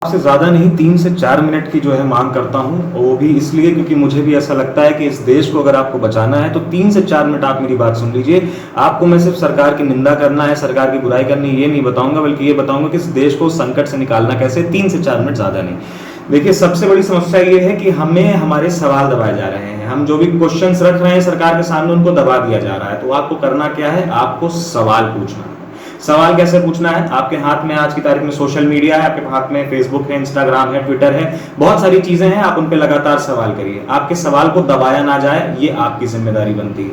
आपसे ज़्यादा नहीं 3 से 4 मिनट की जो है मांग करता हूं, और वो भी इसलिए क्योंकि मुझे भी ऐसा लगता है कि इस देश को अगर आपको बचाना है तो 3 से 4 मिनट आप मेरी बात सुन लीजिए। आपको मैं सिर्फ सरकार की निंदा करना है, सरकार की बुराई करनी ये नहीं बताऊंगा, बल्कि ये बताऊंगा कि इस देश को संकट से निकालना कैसे। 3 से 4 मिनट ज़्यादा नहीं। देखिए, सबसे बड़ी समस्या ये है कि हमें हमारे सवाल दबाए जा रहे हैं। हम जो भी क्वेश्चंस रख रहे हैं सरकार के सामने उनको दबा दिया जा रहा है। तो आपको करना क्या है, आपको सवाल पूछना है। सवाल कैसे पूछना है? आपके हाथ में आज की तारीख में सोशल मीडिया है, आपके हाथ में फेसबुक है, इंस्टाग्राम है, ट्विटर है, बहुत सारी चीजें हैं। आप उन पे लगातार सवाल करिए। आपके सवाल को दबाया ना जाए, ये आपकी जिम्मेदारी बनती है।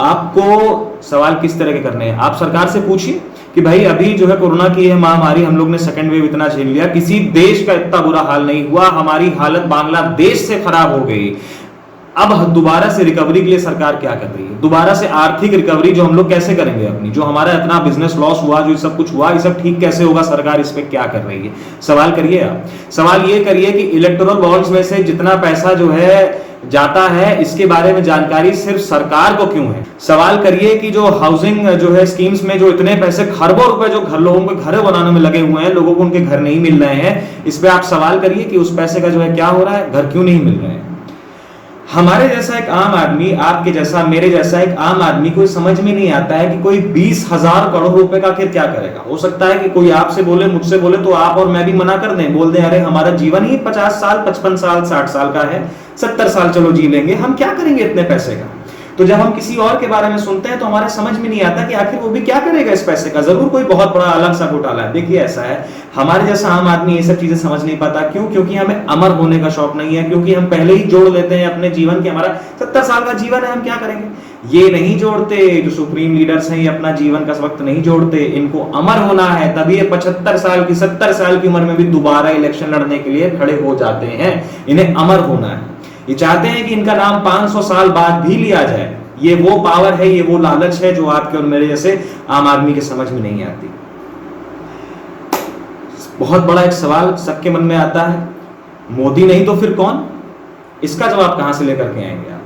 आपको सवाल किस तरह के करने हैं? आप सरकार से पूछिए कि भाई अभी जो है कोरोना की है महामारी, हम लोग ने सेकंड वेव इतना झेल लिया, किसी देश का इतना बुरा हाल नहीं हुआ, हमारी हालत बांग्लादेश से खराब हो गई। अब दोबारा से रिकवरी के लिए सरकार क्या कर रही है? दोबारा से आर्थिक रिकवरी जो हम लोग कैसे करेंगे अपनी, जो हमारा इतना बिजनेस लॉस हुआ, जो सब कुछ हुआ, ये सब ठीक कैसे होगा? सरकार इस पे क्या कर रही है? सवाल करिए आप। सवाल ये करिए कि इलेक्टोरल बॉन्ड्स में से जितना पैसा जो है जाता है, इसके बारे में जानकारी सिर्फ सरकार को क्यों है? सवाल करिए कि जो हाउसिंग जो है स्कीम्स में जो इतने पैसे खरबों रुपए जो घर लोगों को घर बनाने में लगे हुए हैं, लोगों को उनके घर नहीं मिल रहे हैं, इस पे आप सवाल करिए कि उस पैसे का जो है क्या हो रहा है, घर क्यों नहीं मिल रहे हैं। हमारे जैसा एक आम आदमी, आपके जैसा, मेरे जैसा एक आम आदमी को समझ में नहीं आता है कि कोई 20,000 करोड़ रुपए का आखिर क्या करेगा। हो सकता है कि कोई आपसे बोले, मुझसे बोले, तो आप और मैं भी मना कर दें, बोल दें अरे हमारा जीवन ही 50 साल, 55 साल, 60 साल का है, 70 साल चलो जी लेंगे, हम क्या करेंगे इतने पैसे का। तो जब हम किसी और के बारे में सुनते हैं तो हमारे समझ में नहीं आता कि आखिर वो भी क्या करेगा इस पैसे का। जरूर कोई बहुत बड़ा अलग सा घोटाला है। देखिए, ऐसा है, हमारे जैसा आम आदमी ये सब चीजें समझ नहीं पाता। क्यों? क्योंकि हमें अमर होने का शौक नहीं है, क्योंकि हम पहले ही जोड़ लेते हैं अपने जीवन के, हमारा 70 साल का जीवन है, हम क्या करेंगे ये नहीं जोड़ते। जो सुप्रीम लीडर्स हैं ये अपना जीवन का वक्त नहीं जोड़ते, इनको अमर होना है, तभी ये 75 साल की, 70 साल की उम्र में भी दोबारा इलेक्शन लड़ने के लिए खड़े हो जाते हैं। इन्हें अमर होना है। ये चाहते हैं कि इनका नाम 500 साल बाद भी लिया जाए। ये वो पावर है, ये वो लालच है जो आपके और मेरे जैसे आम आदमी के समझ में नहीं आती। बहुत बड़ा एक सवाल सबके मन में आता है, मोदी नहीं तो फिर कौन? इसका जवाब कहां से लेकर के आएंगे आप?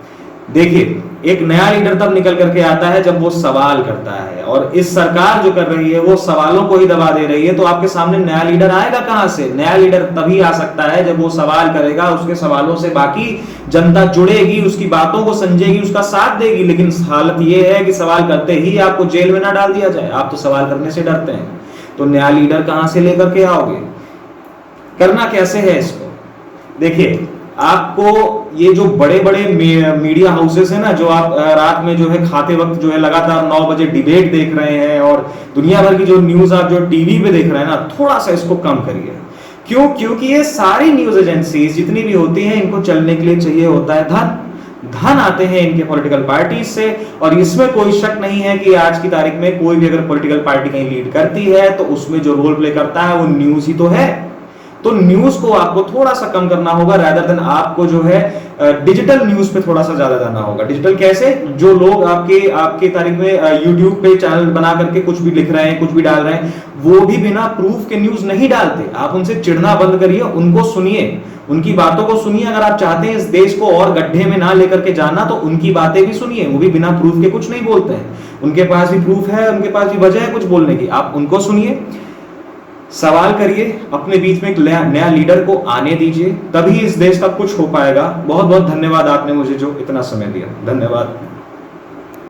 देखिए, एक नया लीडर तब निकल करके आता है जब वो सवाल करता है, और इस सरकार जो कर रही है वो सवालों को ही दबा दे रही है। तो आपके सामने नया लीडर आएगा कहां से? नया लीडर तभी आ सकता है जब वो सवाल करेगा, उसके सवालों से बाकी जनता जुड़ेगी, उसकी बातों को समझेगी, उसका साथ देगी। लेकिन हालत ये है कि सवाल करते ही आपको जेल में ना डाल दिया जाए। आप तो सवाल करने से डरते हैं, तो नया लीडर कहां से लेकर के आओगे? करना कैसे है इसको? देखिए, आपको ये जो बड़े बड़े मीडिया हाउसेस है ना, जो आप रात में जो है खाते वक्त जो है लगातार 9 बजे डिबेट देख रहे हैं, और दुनिया भर की जो न्यूज आप जो टीवी पे देख रहे हैं ना, थोड़ा सा इसको कम करिए। क्यों? क्योंकि ये सारी न्यूज एजेंसीज जितनी भी होती हैं, इनको चलने के लिए चाहिए होता है धन आते हैं इनके पॉलिटिकल पार्टी से। और इसमें कोई शक नहीं है कि आज की तारीख में कोई भी अगर पॉलिटिकल पार्टी कहीं लीड करती है तो उसमें जो रोल प्ले करता है वो न्यूज ही तो है। तो न्यूज को आपको थोड़ा सा कम करना होगा, रादर देन आपको जो है डिजिटल न्यूज पे थोड़ा सा ज्यादा जाना होगा। डिजिटल कैसे? जो लोग आपके तारीख में यूट्यूब पे चैनल बना करके कुछ भी लिख रहे हैं, कुछ भी डाल रहे हैं, वो भी बिना प्रूफ के न्यूज नहीं डालते। आप उनसे चिढ़ना बंद करिए, उनको सुनिए, उनकी बातों को सुनिए। अगर आप चाहते हैं इस देश को और गड्ढे में ना लेकर के जाना, तो उनकी बातें भी सुनिए। वो भी बिना प्रूफ के कुछ नहीं बोलते हैं, उनके पास भी प्रूफ है, उनके पास भी वजह है कुछ बोलने की। आप उनको सुनिए, सवाल करिए, अपने बीच में एक नया लीडर को आने दीजिए, तभी इस देश का कुछ हो पाएगा। बहुत बहुत धन्यवाद, आपने मुझे जो इतना समय दिया, धन्यवाद।